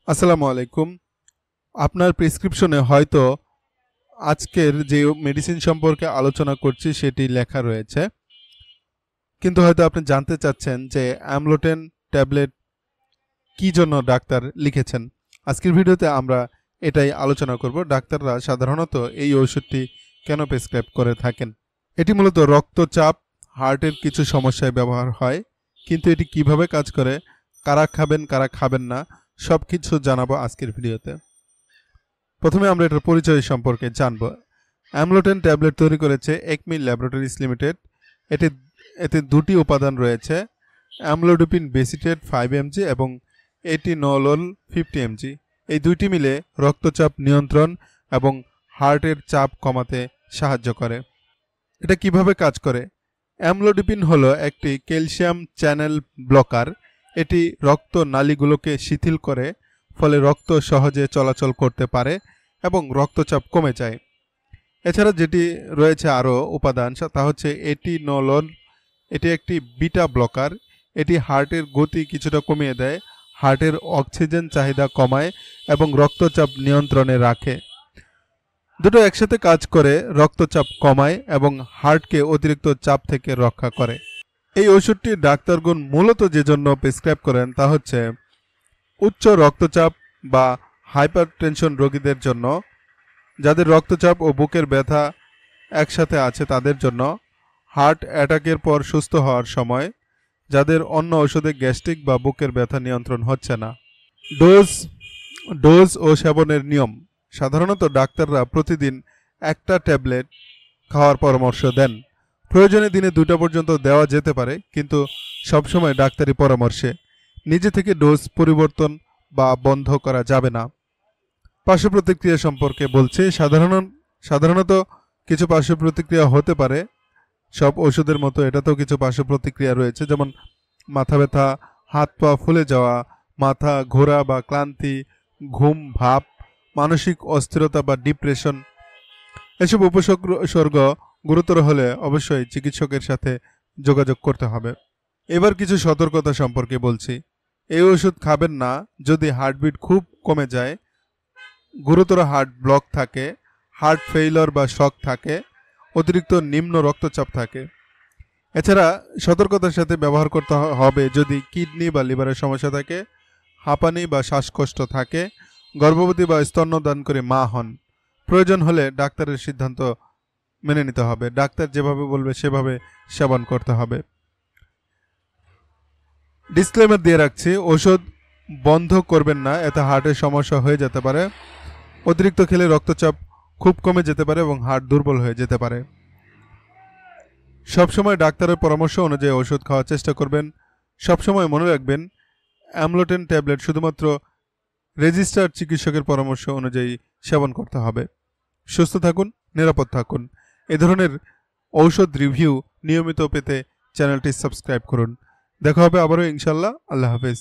আসসালামু আলাইকুম। আপনার প্রেসক্রিপশনে হয়তো আজকের যে মেডিসিন সম্পর্কে আলোচনা করছি সেটি লেখা রয়েছে, কিন্তু হয়তো আপনি জানতে চাচ্ছেন যে অ্যামলোটেন ট্যাবলেট কী জন্য ডাক্তার লিখেছেন। আজকের ভিডিওতে আমরা এটাই আলোচনা করব। ডাক্তাররা সাধারণত এই ওষুধটি কেন প্রেসক্রাইব করে থাকেন। এটি মূলত রক্তচাপ, হার্টের কিছু সমস্যায় ব্যবহার হয়, কিন্তু এটি কিভাবে কাজ করে, কারা খাবেন কারা খাবেন না, সব কিছু জানাবো আজকের ভিডিওতে। প্রথমে আমরা এটার পরিচয় সম্পর্কে জানব। অ্যামলোটেন ট্যাবলেট তৈরি করেছে একমি ল্যাবরেটরিজ লিমিটেড। এতে দুটি উপাদান রয়েছে, অ্যামলোডোপিন বেসিটেট 5 mg এবং এটিনলোল 50 mg। এই দুইটি মিলে রক্তচাপ নিয়ন্ত্রণ এবং হার্টের চাপ কমাতে সাহায্য করে। এটা কিভাবে কাজ করে? অ্যামলোডোপিন হলো একটি ক্যালসিয়াম চ্যানেল ব্লকার। এটি রক্ত নালীগুলোকে শিথিল করে, ফলে রক্ত সহজে চলাচল করতে পারে এবং রক্তচাপ কমে যায়। এছাড়া যেটি রয়েছে আরও উপাদান, তা হচ্ছে এটিনলোল। এটি একটি বিটা ব্লকার। এটি হার্টের গতি কিছুটা কমিয়ে দেয়, হার্টের অক্সিজেন চাহিদা কমায় এবং রক্তচাপ নিয়ন্ত্রণে রাখে। দুটো একসাথে কাজ করে রক্তচাপ কমায় এবং হার্টকে অতিরিক্ত চাপ থেকে রক্ষা করে। এই ওষুধটি ডাক্তারগণ মূলত যে জন্য প্রেসক্রাইব করেন তা হচ্ছে উচ্চ রক্তচাপ বা হাইপারটেনশন রোগীদের জন্য, যাদের রক্তচাপ ও বুকের ব্যথা একসাথে আছে তাদের জন্য, হার্ট অ্যাটাকের পর সুস্থ হওয়ার সময়, যাদের অন্য ওষুধে গ্যাস্ট্রিক বা বুকের ব্যথা নিয়ন্ত্রণ হচ্ছে না। ডোজ ও সেবনের নিয়ম। সাধারণত ডাক্তাররা প্রতিদিন একটা ট্যাবলেট খাওয়ার পরামর্শ দেন। প্রয়োজনে দিনে 2টা পর্যন্ত দেওয়া যেতে পারে, কিন্তু সবসময় ডাক্তারি পরামর্শে। নিজে থেকে ডোজ পরিবর্তন বা বন্ধ করা যাবে না। পার্শ্ব প্রতিক্রিয়া সম্পর্কে বলছি। সাধারণত কিছু পার্শ্ব প্রতিক্রিয়া হতে পারে। সব ওষুধের মতো এটাতেও কিছু পার্শ্ব প্রতিক্রিয়া রয়েছে, যেমন মাথা ব্যথা, হাত পা ফুলে যাওয়া, মাথা ঘোরা বা ক্লান্তি, ঘুম ভাব, মানসিক অস্থিরতা বা ডিপ্রেশন। এসব উপসর্গ গুরুতর হলে অবশ্যই চিকিৎসকের সাথে যোগাযোগ করতে হবে। এবার কিছু সতর্কতা সম্পর্কে বলছি। এই ওষুধ খাবেন না যদি হার্টবিট খুব কমে যায়, গুরুতর হার্ট ব্লক থাকে, হার্ট ফেইলর বা শক থাকে, অতিরিক্ত নিম্ন রক্তচাপ থাকে। এছাড়া সতর্কতার সাথে ব্যবহার করতে হবে যদি কিডনি বা লিভারের সমস্যা থাকে, হাঁপানি বা শ্বাসকষ্ট থাকে, গর্ভবতী বা স্তন্যদান করে মা হন। প্রয়োজন হলে ডাক্তারের সিদ্ধান্ত মেনে নিতে হবে। ডাক্তার যেভাবে বলবে সেভাবে সেবন করতে হবে। ডিসক্লেমার দিয়ে রাখছি, ওষুধ বন্ধ করবেন না, এতে হার্টের সমস্যা হয়ে যেতে পারে। অতিরিক্ত খেলে রক্তচাপ খুব কমে যেতে পারে এবং হার্ট দুর্বল হয়ে যেতে পারে। সবসময় ডাক্তারের পরামর্শ অনুযায়ী ওষুধ খাওয়ার চেষ্টা করবেন। সবসময় মনে রাখবেন, অ্যামলোটেন ট্যাবলেট শুধুমাত্র রেজিস্টার্ড চিকিৎসকের পরামর্শ অনুযায়ী সেবন করতে হবে। সুস্থ থাকুন, নিরাপদ থাকুন। এ ধরনের ঔষধ রিভিউ নিয়মিত পেতে চ্যানেলটি সাবস্ক্রাইব করুন। দেখা হবে আবারও ইনশাল্লাহ। আল্লাহ হাফেজ।